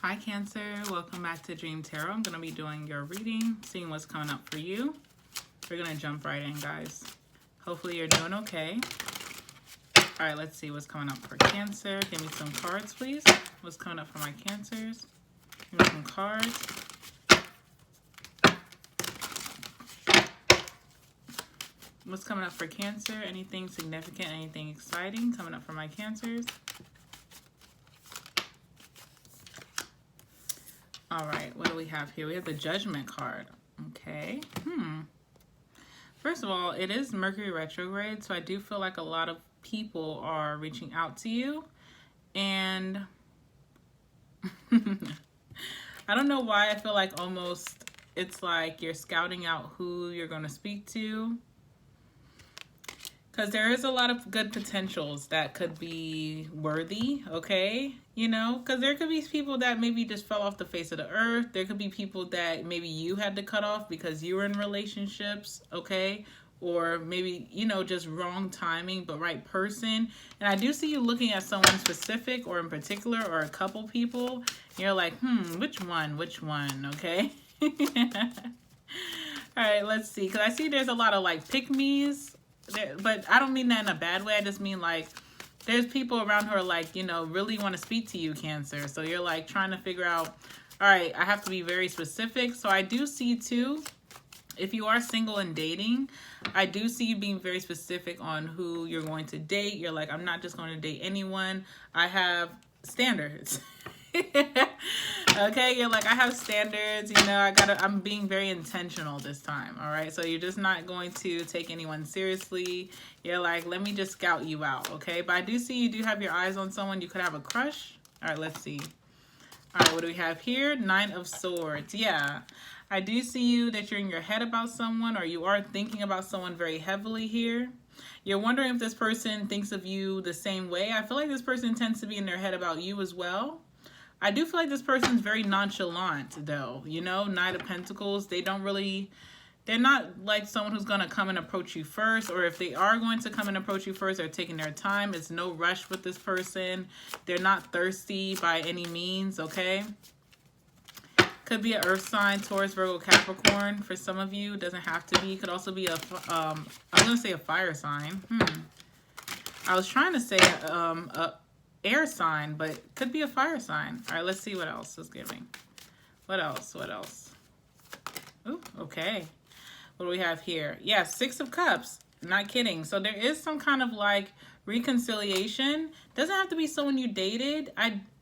Hi Cancer, welcome back to Dream Tarot. I'm going to be doing your reading, seeing what's coming up for you. We're going to jump right in, guys. Hopefully you're doing okay. All right, let's see what's coming up for Cancer. Give me some cards, please. What's coming up for my Cancers? Give me some cards. What's coming up for Cancer? Anything significant, anything exciting coming up for my Cancers? All right, what do we have here? We have the Judgment card. Okay. First of all, it is Mercury retrograde, so I do feel like a lot of people are reaching out to you. And I don't know why I feel like almost it's like you're scouting out who you're going to speak to. Because there is a lot of good potentials that could be worthy, okay? You know, because there could be people that maybe just fell off the face of the earth. There could be people that maybe you had to cut off because you were in relationships, okay? Or maybe, you know, just wrong timing, but right person. And I do see you looking at someone specific or in particular or a couple people. You're like, which one, okay? All right, let's see. Because I see there's a lot of like pick-me's. But I don't mean that in a bad way. I just mean like there's people around who are like, you know, really want to speak to you, Cancer. So you're like trying to figure out, all right, I have to be very specific. So I do see too, if you are single and dating, I do see you being very specific on who you're going to date. You're like, I'm not just going to date anyone. I have standards. Okay, you're like, I have standards, you know, I'm being very intentional this time, all right? So you're just not going to take anyone seriously. You're like, let me just scout you out, okay? But I do see you do have your eyes on someone. You could have a crush. All right, let's see. All right, what do we have here? Nine of Swords. Yeah, I do see you that you're in your head about someone, or you are thinking about someone very heavily here. You're wondering if this person thinks of you the same way. I feel like this person tends to be in their head about you as well. I do feel like this person's very nonchalant, though. You know, Knight of Pentacles, they're not like someone who's going to come and approach you first. Or if they are going to come and approach you first, they're taking their time. It's no rush with this person. They're not thirsty by any means, okay? Could be an earth sign, Taurus, Virgo, Capricorn for some of you. It doesn't have to be. Could also be I'm going to say a fire sign. I was trying to say a air sign, but could be a fire sign. All right, let's see what else is giving. What else? Ooh, okay. What do we have here? Yeah, Six of Cups. Not kidding. So there is some kind of like reconciliation. Doesn't have to be someone you dated.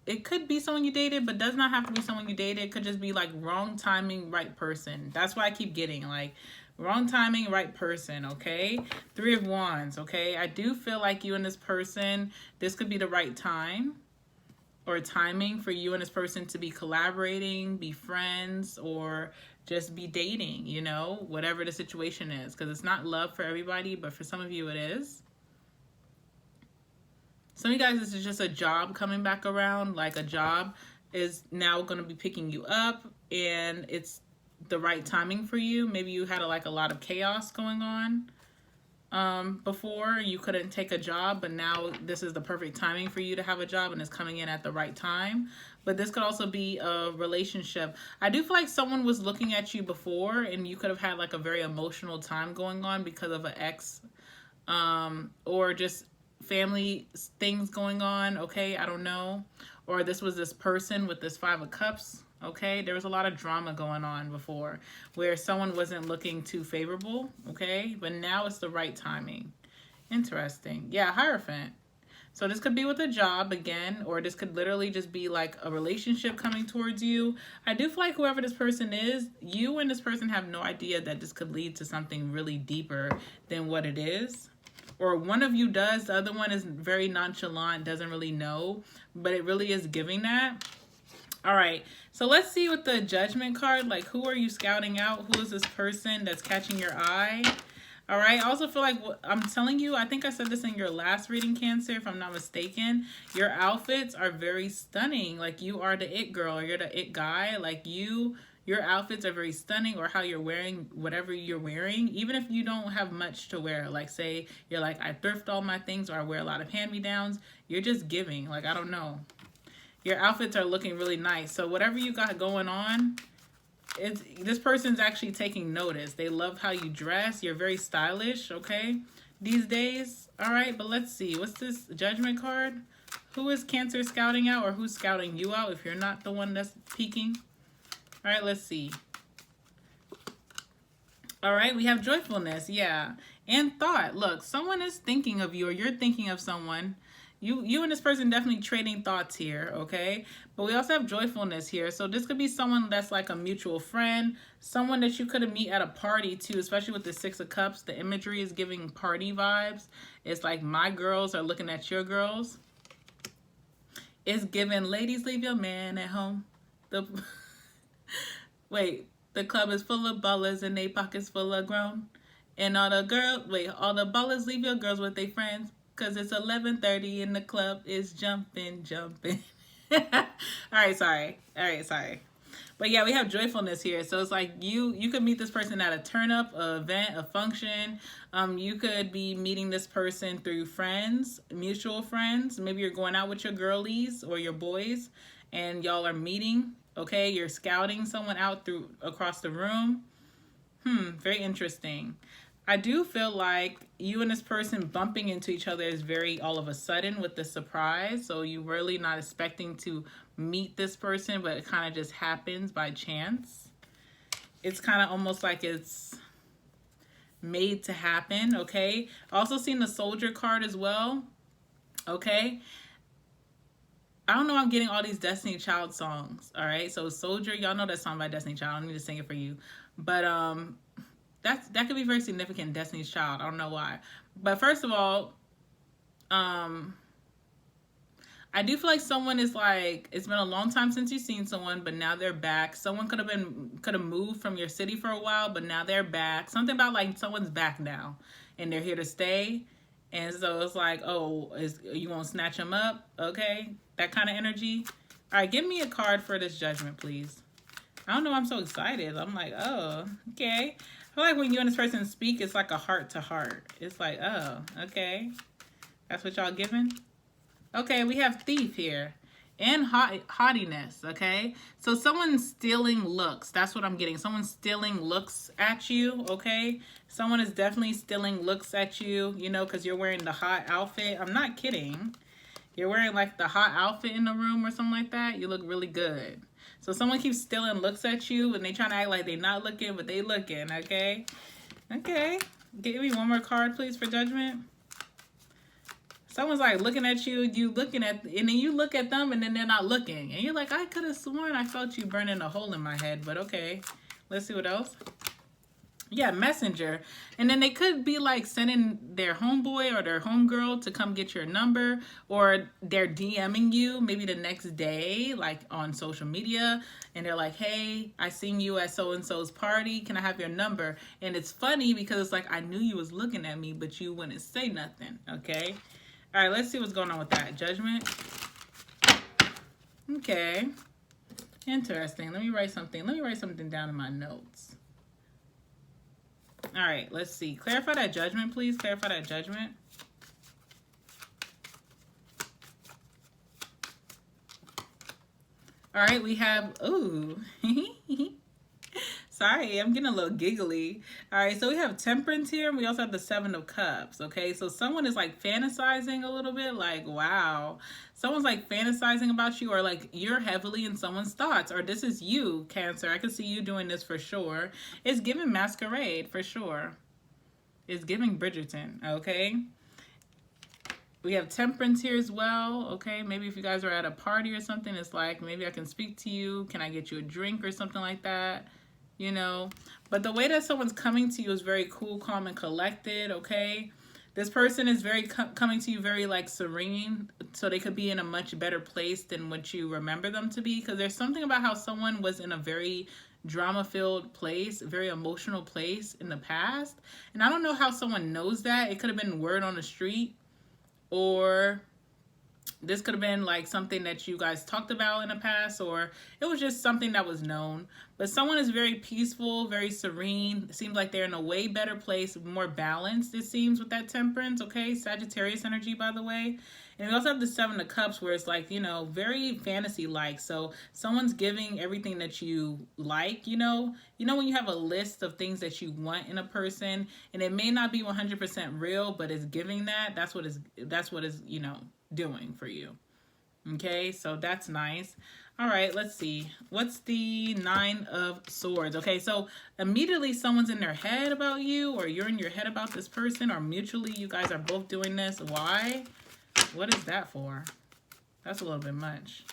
It could be someone you dated, but does not have to be someone you dated. It could just be like wrong timing, right person. That's why I keep getting like wrong timing, right person, okay? Three of Wands, okay? I do feel like you and this person, this could be the right time or timing for you and this person to be collaborating, be friends, or just be dating, you know? Whatever the situation is. Because it's not love for everybody, but for some of you it is. Some of you guys, this is just a job coming back around. Like a job is now going to be picking you up and it's the right timing for you. Maybe you had a lot of chaos going on before. You couldn't take a job, but now this is the perfect timing for you to have a job and it's coming in at the right time. But this could also be a relationship. I do feel like someone was looking at you before and you could have had like a very emotional time going on because of an ex or just family things going on, okay? I don't know. Or this was this person with this Five of Cups. Okay, there was a lot of drama going on before where someone wasn't looking too favorable, okay? But now it's the right timing. Interesting. Yeah, Hierophant. So this could be with a job again, or this could literally just be like a relationship coming towards you. I do feel like whoever this person is, you and this person have no idea that this could lead to something really deeper than what it is. Or one of you does, the other one is very nonchalant, doesn't really know, but it really is giving that. All right, so let's see with the Judgment card, like who are you scouting out? Who is this person that's catching your eye? All right, I also feel like I'm telling you, I think I said this in your last reading, Cancer, if I'm not mistaken, your outfits are very stunning. Like you are the it girl, or you're the it guy. Like your outfits are very stunning, or how you're wearing whatever you're wearing, even if you don't have much to wear. Like say you're like, I thrift all my things, or I wear a lot of hand-me-downs. You're just giving, like, I don't know. Your outfits are looking really nice. So whatever you got going on, this person's actually taking notice. They love how you dress. You're very stylish, okay, these days. All right, but let's see. What's this Judgment card? Who is Cancer scouting out, or who's scouting you out if you're not the one that's peeking? All right, let's see. All right, we have joyfulness, yeah. And thought. Look, someone is thinking of you, or you're thinking of someone. You and this person definitely trading thoughts here, okay? But we also have joyfulness here. So this could be someone that's like a mutual friend, someone that you could have met at a party too, especially with the Six of Cups. The imagery is giving party vibes. It's like my girls are looking at your girls. It's giving ladies, leave your man at home. Wait, the club is full of ballers and they pockets full of grown. And all the ballers leave your girls with their friends. Because it's 11:30 and the club is jumping. All right, sorry. But yeah, we have joyfulness here. So it's like you could meet this person at a turn up, a event, a function. You could be meeting this person through friends, mutual friends. Maybe you're going out with your girlies or your boys and y'all are meeting. Okay, you're scouting someone out across the room. Very interesting. I do feel like you and this person bumping into each other is very all of a sudden with the surprise. So you're really not expecting to meet this person, but it kind of just happens by chance. It's kind of almost like it's made to happen, okay? Also seen the Soldier card as well, okay? I don't know, I'm getting all these Destiny Child songs, all right? So Soldier, y'all know that song by Destiny Child. I don't need to sing it for you. But that could be very significant, Destiny's Child. I don't know why. But first of all, I do feel like someone is like, it's been a long time since you've seen someone, but now they're back. Someone could have moved from your city for a while, but now they're back. Something about like someone's back now and they're here to stay. And so it's like, oh, you won't snatch them up? Okay, that kind of energy. All right, give me a card for this Judgment, please. I don't know, I'm so excited. I'm like, oh, okay. I feel like when you and this person speak, it's like a heart to heart. It's like, oh, okay. That's what y'all giving? Okay, we have Thief here. And haughtiness, okay? So someone's stealing looks. That's what I'm getting. Someone's stealing looks at you, okay? Someone is definitely stealing looks at you, you know, because you're wearing the hot outfit. I'm not kidding. You're wearing like the hot outfit in the room or something like that. You look really good. So someone keeps stealing looks at you and they trying to act like they're not looking, but they looking, okay? Okay. Give me one more card, please, for Judgment. Someone's like looking at you, and then you look at them and then they're not looking. And you're like, I could have sworn I felt you burning a hole in my head, but okay. Let's see what else. Yeah, messenger. And then they could be like sending their homeboy or their homegirl to come get your number, or they're DMing you maybe the next day, like on social media, and they're like, hey, I seen you at so-and-so's party. Can I have your number? And it's funny because it's like, I knew you was looking at me, but you wouldn't say nothing, okay? All right, let's see what's going on with that. Judgment. Okay. Interesting. Let me write something down in my notes. All right, let's see. Clarify that Judgment, please. Clarify that Judgment. All right, we have, ooh. Sorry, I'm getting a little giggly. All right, so we have Temperance here, and we also have the Seven of Cups, okay? So someone is like fantasizing a little bit, like, wow. Someone's like fantasizing about you, or like you're heavily in someone's thoughts, or this is you, Cancer. I can see you doing this for sure. It's giving Masquerade for sure. It's giving Bridgerton, okay? We have Temperance here as well, okay? Maybe if you guys are at a party or something, it's like, maybe I can speak to you. Can I get you a drink or something like that? You know, but the way that someone's coming to you is very cool, calm, and collected, okay? This person is very coming to you very like serene, so they could be in a much better place than what you remember them to be, because there's something about how someone was in a very drama-filled place, very emotional place in the past, and I don't know how someone knows that. It could have been word on the street, or this could have been like something that you guys talked about in the past, or it was just something that was known. But someone is very peaceful, very serene. It seems like they're in a way better place, more balanced, it seems, with that Temperance, okay? Sagittarius energy, by the way. And we also have the Seven of Cups where it's like, you know, very fantasy-like. So someone's giving everything that you like, you know. You know when you have a list of things that you want in a person, and it may not be 100% real, but it's giving that. That's what is, you know, doing for you. Okay, so that's nice. All right, let's see. What's the Nine of Swords? Okay, so immediately someone's in their head about you, or you're in your head about this person, or mutually you guys are both doing this. Why? What is that for? That's a little bit much.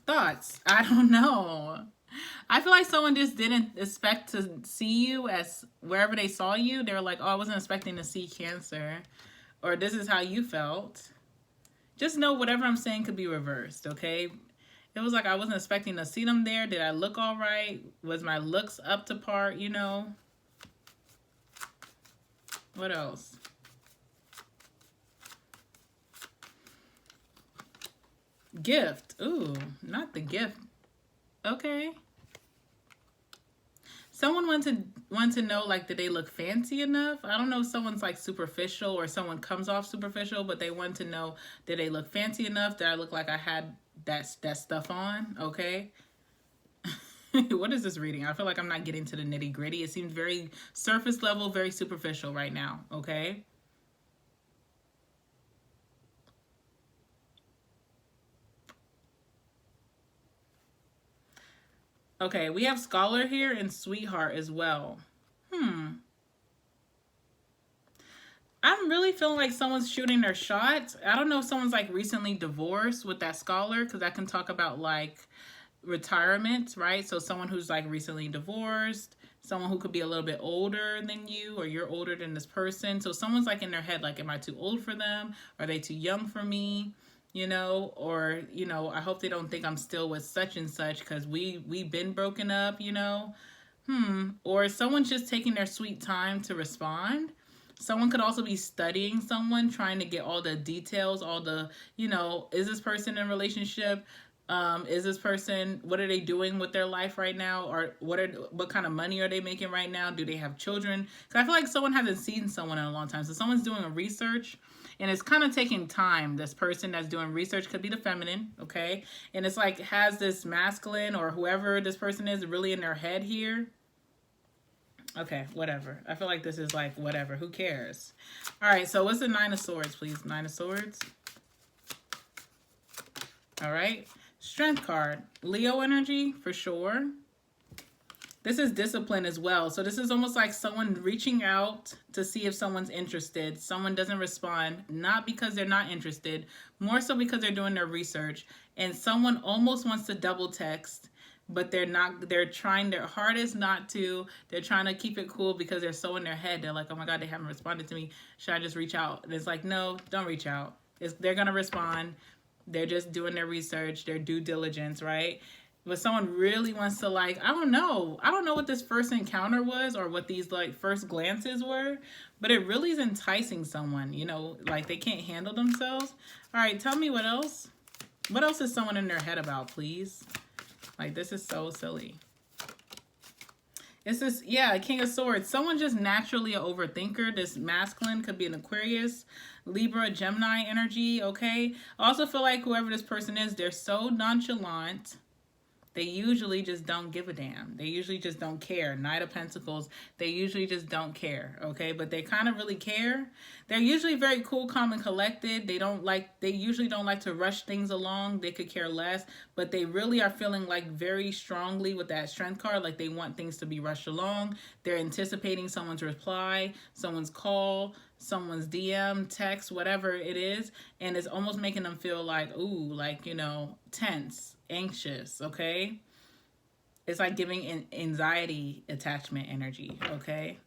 Thoughts? I don't know. I feel like someone just didn't expect to see you as wherever they saw you. They were like, oh, I wasn't expecting to see Cancer. Or this is how you felt. Just know whatever I'm saying could be reversed, okay? It was like I wasn't expecting to see them there. Did I look all right? Was my looks up to par, you know? What else? Gift. Ooh, not the gift. Okay. Someone want to know, like, did they look fancy enough? I don't know if someone's like superficial or someone comes off superficial, but they want to know, did they look fancy enough? Did I look like I had that stuff on? Okay. What is this reading? I feel like I'm not getting to the nitty gritty. It seems very surface level, very superficial right now. Okay. Okay, we have Scholar here and Sweetheart as well. I'm really feeling like someone's shooting their shot. I don't know if someone's like recently divorced with that Scholar, because I can talk about like retirement, right? So someone who's like recently divorced, someone who could be a little bit older than you, or you're older than this person. So someone's like in their head, like, am I too old for them? Are they too young for me? You know, or, you know, I hope they don't think I'm still with such and such because we've been broken up, you know. Or someone's just taking their sweet time to respond. Someone could also be studying someone, trying to get all the details, all the, you know, is this person in a relationship? Is this person, what are they doing with their life right now? Or what kind of money are they making right now? Do they have children? Because I feel like someone hasn't seen someone in a long time. So someone's doing a research, and it's kind of taking time. This person that's doing research could be the feminine, okay? And it's like has this masculine or whoever this person is really in their head here. Okay, whatever. I feel like this is like whatever. Who cares? All right, so what's the Nine of Swords, please? Nine of Swords. All right. Strength card. Leo energy, for sure. This is discipline as well. So this is almost like someone reaching out to see if someone's interested. Someone doesn't respond, not because they're not interested, more so because they're doing their research. And someone almost wants to double text, but they're not. They're trying their hardest not to. They're trying to keep it cool because they're so in their head. They're like, oh my God, they haven't responded to me. Should I just reach out? And it's like, no, don't reach out. They're going to respond. They're just doing their research, their due diligence, right? But someone really wants to, like, I don't know what this first encounter was or what these like first glances were, but it really is enticing someone, you know, like they can't handle themselves. All right, tell me what else. What else is someone in their head about, please? Like, this is so silly. It's this, yeah, King of Swords. Someone just naturally an overthinker. This masculine could be an Aquarius, Libra, Gemini energy, okay? I also feel like whoever this person is, they're so nonchalant. They usually just don't give a damn. They usually just don't care. Knight of Pentacles, they usually just don't care, okay? But they kind of really care. They're usually very cool, calm, and collected. They usually don't like to rush things along. They could care less, but they really are feeling like very strongly with that strength card, like they want things to be rushed along. They're anticipating someone's reply, someone's call, someone's DM, text, whatever it is, and it's almost making them feel like, ooh, like, you know, tense, anxious, okay? It's like giving an anxiety attachment energy, okay?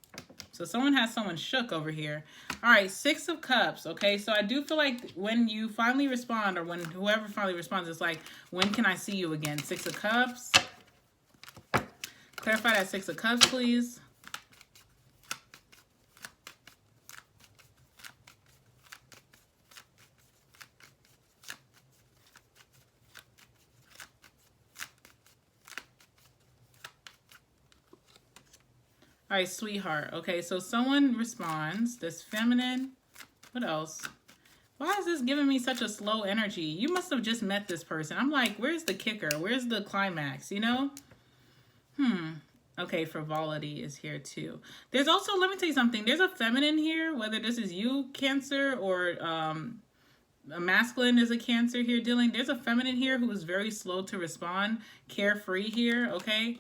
So someone has someone shook over here. All right, Six of Cups, okay? So I do feel like when you finally respond, or when whoever finally responds, it's like, when can I see you again? Six of Cups. Clarify that Six of Cups, please. All right, sweetheart. Okay, so someone responds, this feminine. What else? Why is this giving me such a slow energy? You must have just met this person. I'm like, where's the kicker? Where's the climax, you know? Okay, frivolity is here too. There's also, let me tell you something. There's a feminine here, whether this is you, Cancer, or a masculine is a Cancer here dealing. There's a feminine here who is very slow to respond, carefree here, okay?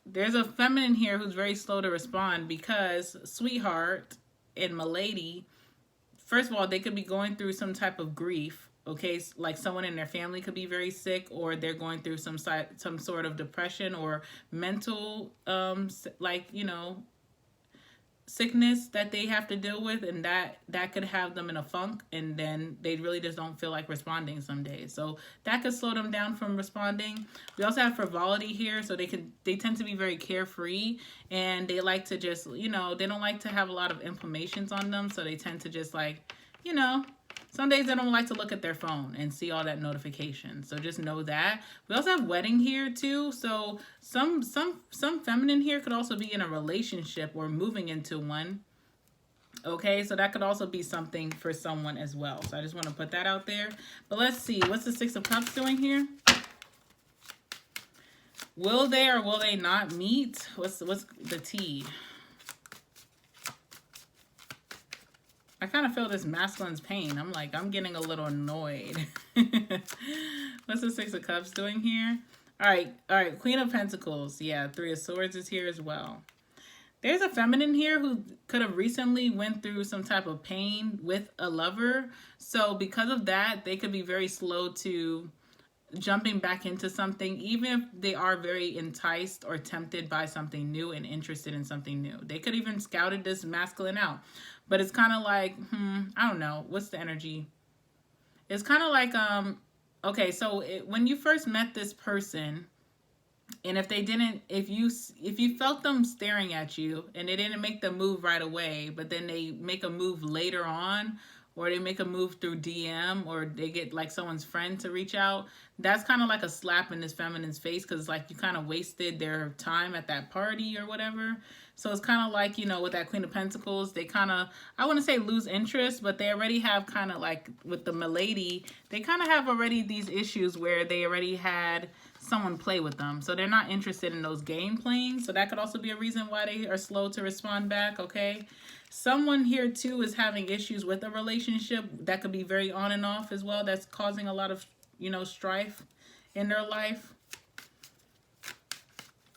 There's a feminine here who's very slow to respond because sweetheart and milady, first of all, they could be going through some type of grief. Okay, like someone in their family could be very sick, or they're going through some sort of depression or mental, like, you know, sickness that they have to deal with, and that could have them in a funk, and then they really just don't feel like responding some days. So that could slow them down from responding. We also have frivolity here, so they tend to be very carefree, and they like to just, you know, they don't like to have a lot of informations on them, so they tend to just, like, you know, some days they don't like to look at their phone and see all that notification. So just know that. We also have wedding here too. So some feminine here could also be in a relationship or moving into one. Okay, so that could also be something for someone as well. So I just want to put that out there. But let's see, what's the Six of Cups doing here? Will they or will they not meet? What's the tea? I kind of feel this masculine's pain. I'm like, I'm getting a little annoyed. What's the Six of Cups doing here? All right, Queen of Pentacles. Yeah, Three of Swords is here as well. There's a feminine here who could have recently went through some type of pain with a lover. So because of that, they could be very slow to jumping back into something, even if they are very enticed or tempted by something new and interested in something new. They could even scouted this masculine out. But it's kind of like, I don't know. What's the energy? It's kind of like, okay, so when you first met this person, and if you felt them staring at you and they didn't make the move right away, but then they make a move later on, or they make a move through DM, or they get like someone's friend to reach out, that's kind of like a slap in this feminine's face, because like you kind of wasted their time at that party or whatever. So it's kind of like, you know, with that Queen of Pentacles, they kind of, I wouldn't say lose interest, but they already have kind of like with the milady, they kind of have already these issues where they already had someone play with them. So they're not interested in those game playing. So that could also be a reason why they are slow to respond back, okay? Someone here too is having issues with a relationship that could be very on and off as well. That's causing a lot of, you know, strife in their life.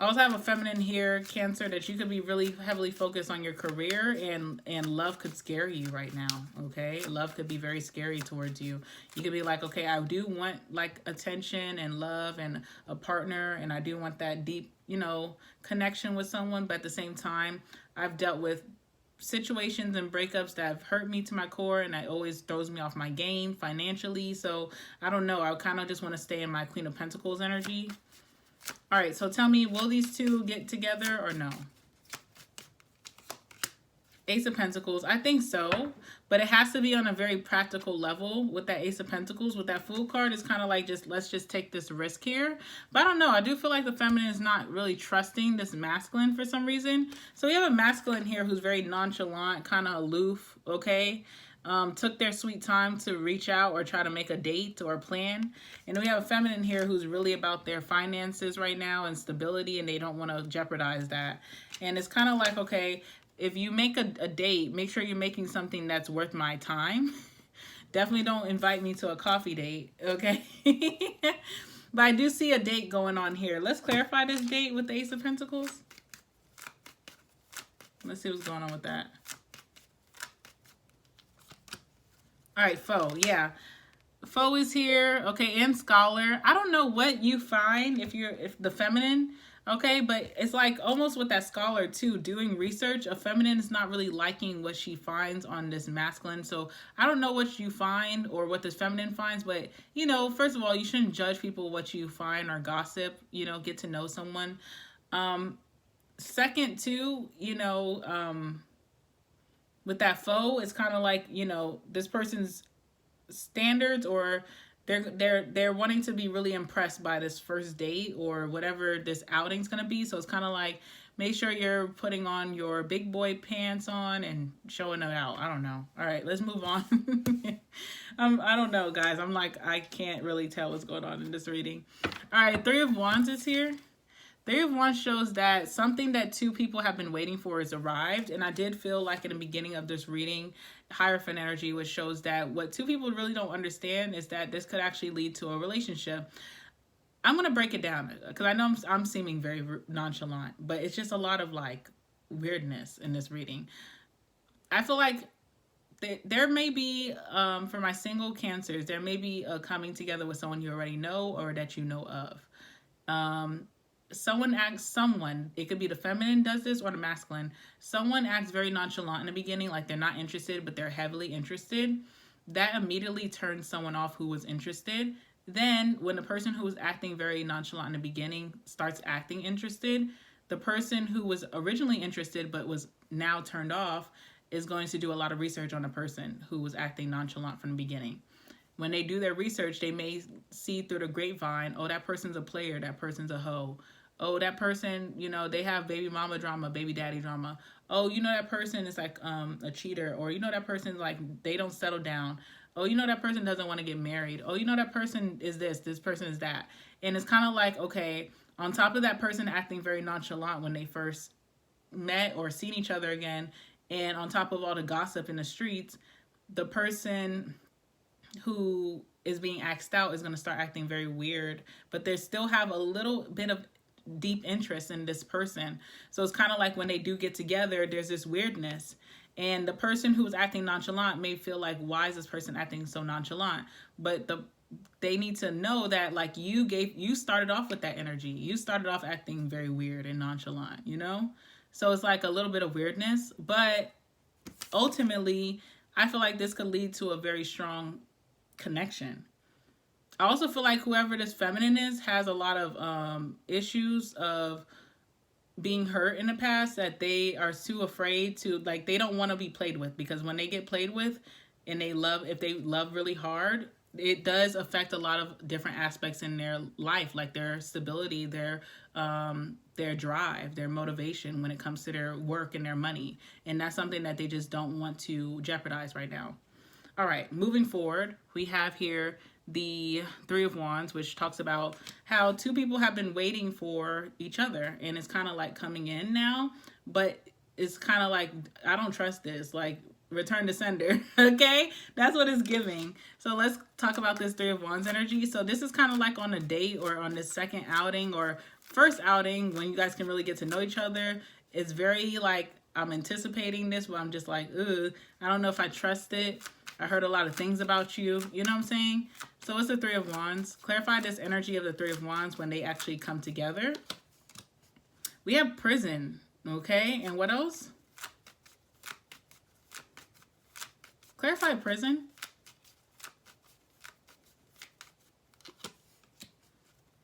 I also have a feminine here, Cancer, that you could be really heavily focused on your career, and love could scare you right now, okay? Love could be very scary towards you. You could be like, okay, I do want like attention and love and a partner, and I do want that deep, you know, connection with someone, but at the same time, I've dealt with situations and breakups that have hurt me to my core, and it always throws me off my game financially. So I don't know, I kind of just want to stay in my Queen of Pentacles energy. All right, so tell me, will these two get together or no? Ace of Pentacles, I think so, but it has to be on a very practical level with that Ace of Pentacles. With that Fool card, it's kind of like, just let's just take this risk here. But I don't know, I do feel like the feminine is not really trusting this masculine for some reason. So we have a masculine here who's very nonchalant, kind of aloof, okay? Took their sweet time to reach out or try to make a date or a plan. And we have a feminine here who's really about their finances right now and stability, and they don't want to jeopardize that. And it's kind of like, okay, if you make a date, make sure you're making something that's worth my time. Definitely don't invite me to a coffee date, okay? But I do see a date going on here. Let's clarify this date with the Ace of Pentacles. Let's see what's going on with that. All right, foe, yeah. Foe is here, okay, and scholar. I don't know what you find if the feminine, okay, but it's like almost with that scholar too, doing research. A feminine is not really liking what she finds on this masculine. So I don't know what you find or what this feminine finds, but you know, first of all, you shouldn't judge people what you find or gossip, you know, get to know someone. Second too, you know, with that foe, it's kind of like, you know, this person's standards, or they're wanting to be really impressed by this first date or whatever this outing's gonna be. So it's kind of like Make sure you're putting on your big boy pants on and showing it out. I don't know. All right, let's move on. I don't know, guys. I'm like, I can't really tell what's going on in this reading. All right, Three of Wands is here. Three of Wands shows that something that two people have been waiting for has arrived. And I did feel like in the beginning of this reading, Hierophant energy, which shows that what two people really don't understand is that this could actually lead to a relationship. I'm going to break it down because I know I'm seeming very nonchalant, but it's just a lot of like weirdness in this reading. I feel like there may be, for my single Cancers, there may be a coming together with someone you already know or that you know of. Someone acts, it could be the feminine does this or the masculine. Someone acts very nonchalant in the beginning, like they're not interested, but they're heavily interested. That immediately turns someone off who was interested. Then when the person who was acting very nonchalant in the beginning starts acting interested, the person who was originally interested but was now turned off is going to do a lot of research on the person who was acting nonchalant from the beginning. When they do their research, they may see through the grapevine, oh, that person's a player, that person's a hoe. Oh, that person, you know, they have baby mama drama, baby daddy drama. Oh, you know, that person is like a cheater. Or, you know, that person, like, they don't settle down. Oh, you know, that person doesn't want to get married. Oh, you know, that person is this person is that. And it's kind of like, okay, on top of that person acting very nonchalant when they first met or seen each other again, and on top of all the gossip in the streets, the person who is being asked out is going to start acting very weird, but they still have a little bit of deep interest in this person. So it's kind of like when they do get together, there's this weirdness. And the person who is acting nonchalant may feel like, why is this person acting so nonchalant? But they need to know that, like, you started off with that energy. You started off acting very weird and nonchalant, you know? So it's like a little bit of weirdness. But ultimately, I feel like this could lead to a very strong connection. I also feel like whoever this feminine is has a lot of issues of being hurt in the past, that they are too afraid to, like, they don't want to be played with, because when they get played with and if they love really hard, it does affect a lot of different aspects in their life, like their stability, their drive, their motivation when it comes to their work and their money. And that's something that they just don't want to jeopardize right now. All right, moving forward, we have here the Three of Wands, which talks about how two people have been waiting for each other, and it's kind of like coming in now, but it's kind of like, I don't trust this, like, return to sender. Okay, that's what it's giving. So let's talk about this Three of Wands energy. So this is kind of like on a date or on this second outing or first outing when you guys can really get to know each other. It's very like, I'm anticipating this, but I'm just like, ugh, I don't know if I trust it. I heard a lot of things about you. You know what I'm saying? So it's the Three of Wands. Clarify this energy of the Three of Wands when they actually come together. We have prison. Okay. And what else? Clarify prison.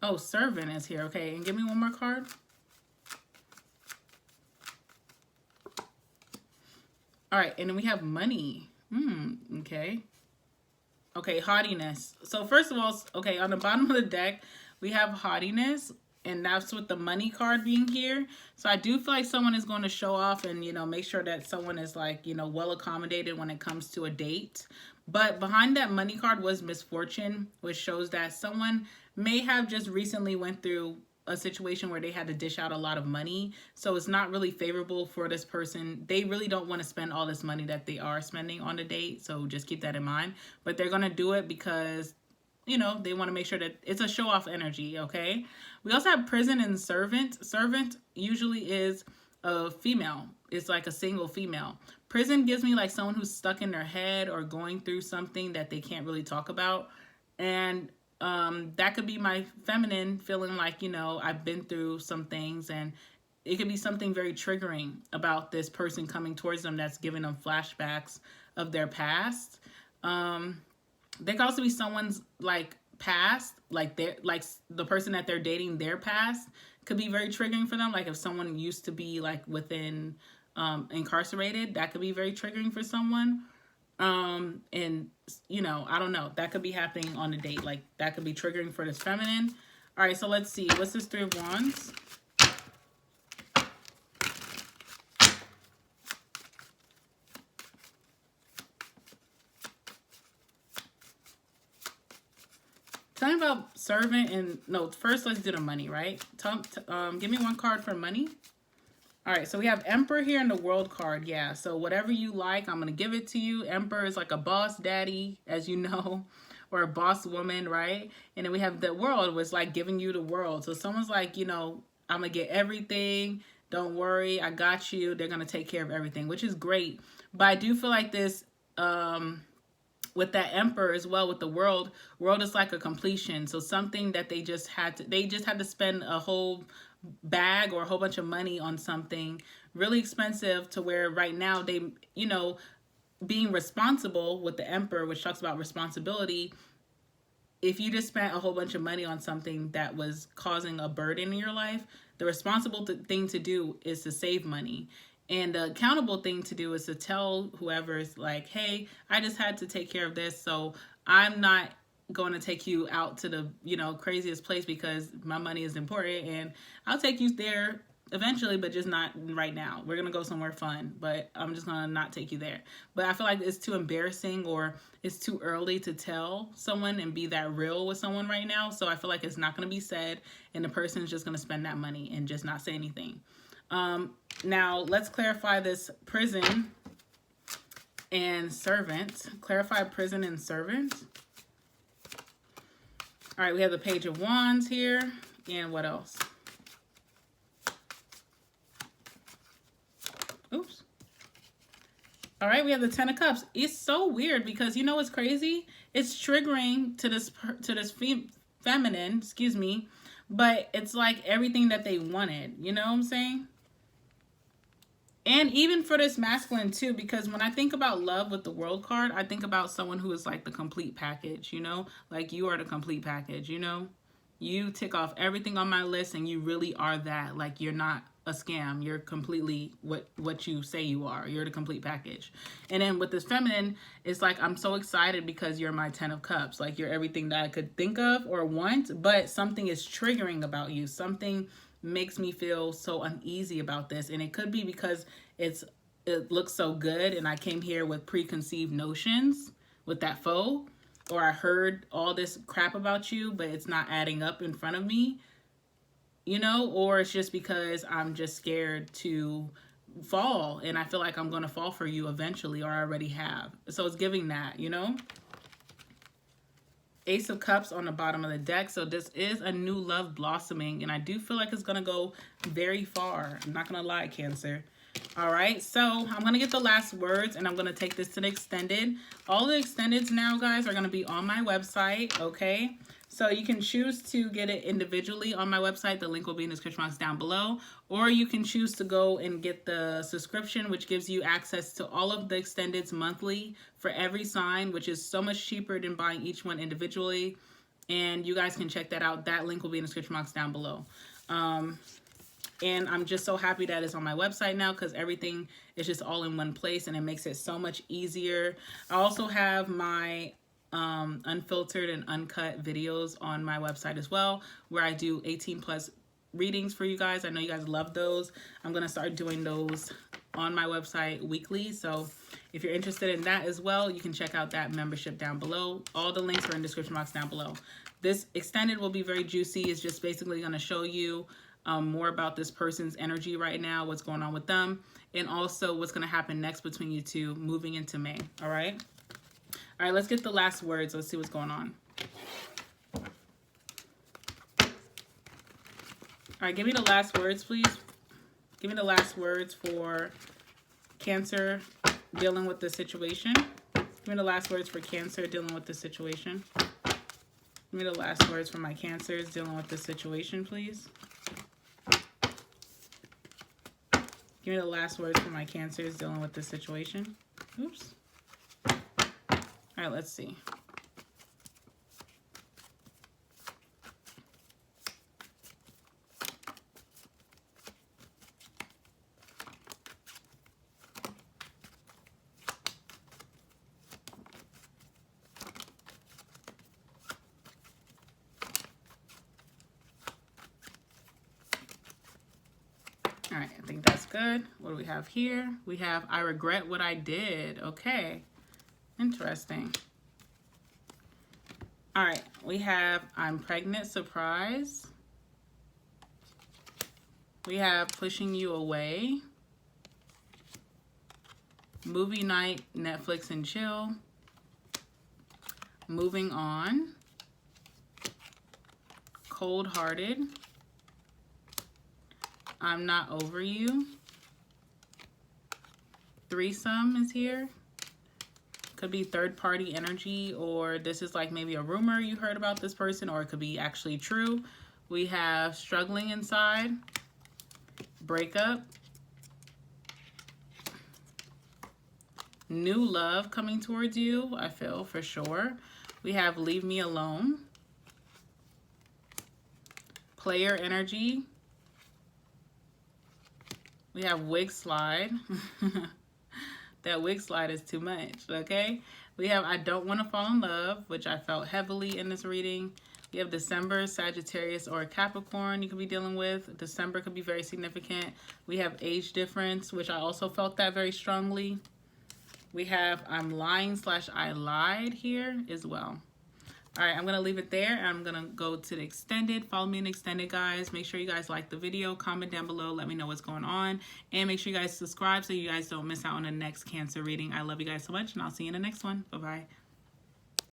Oh, servant is here. Okay. And give me one more card. All right. And then we have money. Okay. Okay, haughtiness. So first of all, okay, on the bottom of the deck, we have haughtiness, and that's with the money card being here. So I do feel like someone is going to show off and, you know, make sure that someone is like, you know, well accommodated when it comes to a date. But behind that money card was misfortune, which shows that someone may have just recently went through a situation where they had to dish out a lot of money. So it's not really favorable for this person. They really don't want to spend all this money that they are spending on the date. So just keep that in mind. But they're going to do it because, you know, they want to make sure that it's a show off energy. Okay. We also have prison and servant. Servant usually is a female. It's like a single female. Prison gives me like someone who's stuck in their head or going through something that they can't really talk about. And that could be my feminine feeling like, you know, I've been through some things, and it could be something very triggering about this person coming towards them that's giving them flashbacks of their past. There could also be someone's like past, like the person that they're dating, their past could be very triggering for them. Like if someone used to be like within incarcerated, that could be very triggering for someone. And you know, I don't know, that could be happening on a date. Like that could be triggering for this feminine. All right, so let's see, what's this Three of Wands? Tell me about servant and, no, first let's do the money, right? Give me one card for money. All right, so we have Emperor here in the World card. Yeah, so whatever you like, I'm going to give it to you. Emperor is like a boss daddy, as you know, or a boss woman, right? And then we have the World, was like giving you the world. So someone's like, you know, I'm going to get everything. Don't worry, I got you. They're going to take care of everything, which is great. But I do feel like this, with that Emperor as well, with the world is like a completion. So something that they just had to spend a whole bag or a whole bunch of money on something really expensive, to where right now they, you know, being responsible with the Emperor, which talks about responsibility. If you just spent a whole bunch of money on something that was causing a burden in your life, the responsible thing to do is to save money. And the accountable thing to do is to tell whoever's like, hey, I just had to take care of this, so I'm not going to take you out to the, you know, craziest place because my money is important, and I'll take you there eventually, but just not right now. We're going to go somewhere fun, but I'm just going to not take you there. But I feel like it's too embarrassing, or it's too early to tell someone and be that real with someone right now. So I feel like it's not going to be said, and the person is just going to spend that money and just not say anything. Now let's clarify this prison and servant. Clarify prison and servant. All right, we have the Page of Wands here. And what else? Oops. All right, we have the Ten of Cups. It's so weird because, you know what's crazy? It's triggering to this feminine, excuse me, but it's like everything that they wanted. You know what I'm saying? And even for this masculine too, because when I think about love with the World card, I think about someone who is like the complete package, you know? Like, you are the complete package, you know? You tick off everything on my list, and you really are that. Like, you're not a scam. You're completely what you say you are. You're the complete package. And then with this feminine, it's like, I'm so excited because you're my 10 of Cups. Like, you're everything that I could think of or want, but something is triggering about you. Something makes me feel so uneasy about this, and it could be because it looks so good, and I came here with preconceived notions with that foe, or I heard all this crap about you, but it's not adding up in front of me, you know, or it's just because I'm just scared to fall, and I feel like I'm going to fall for you eventually, or I already have. So it's giving that, you know. Ace of Cups on the bottom of the deck. So this is a new love blossoming, and I do feel like it's going to go very far. I'm not going to lie, Cancer. All right, so I'm going to get the last words, and I'm going to take this to the extended. All the extendeds now, guys, are going to be on my website, okay? So you can choose to get it individually on my website. The link will be in the description box down below. Or you can choose to go and get the subscription, which gives you access to all of the extendeds monthly for every sign, which is so much cheaper than buying each one individually. And you guys can check that out. That link will be in the description box down below. And I'm just so happy that it's on my website now, because everything is just all in one place, and it makes it so much easier. I also have my unfiltered and uncut videos on my website as well, where I do 18+ readings for you guys. I know you guys love those. I'm going to start doing those on my website weekly. So if you're interested in that as well, you can check out that membership down below. All the links are in the description box down below. This extended will be very juicy. It's just basically going to show you more about this person's energy right now, what's going on with them, and also what's going to happen next between you two moving into May. All right. All right, let's get the last words. Let's see what's going on. All right, give me the last words, please. Give me the last words for Cancer dealing with the situation. Give me the last words for Cancer dealing with the situation. Give me the last words for my Cancers dealing with the situation, please. Give me the last words for my Cancers dealing with the situation. Oops. All right, let's see. All right, I think that's good. What do we have here? We have, I regret what I did. Okay, interesting. All right, we have I'm pregnant, surprise. We have pushing you away. Movie night, Netflix and chill. Moving on. Cold-hearted. I'm not over you. Threesome is here. Could be third-party energy, or this is like maybe a rumor you heard about this person, or it could be actually true. We have struggling inside. Breakup. New love coming towards you, I feel for sure. We have leave me alone. Player energy. We have wig slide. That wig slide is too much, okay? We have I don't want to fall in love, which I felt heavily in this reading. We have December, Sagittarius, or Capricorn you could be dealing with. December could be very significant. We have age difference, which I also felt that very strongly. We have I'm lying / I lied here as well. All right, I'm going to leave it there. I'm going to go to the extended. Follow me in extended, guys. Make sure you guys like the video. Comment down below. Let me know what's going on. And make sure you guys subscribe so you guys don't miss out on the next Cancer reading. I love you guys so much, and I'll see you in the next one. Bye-bye.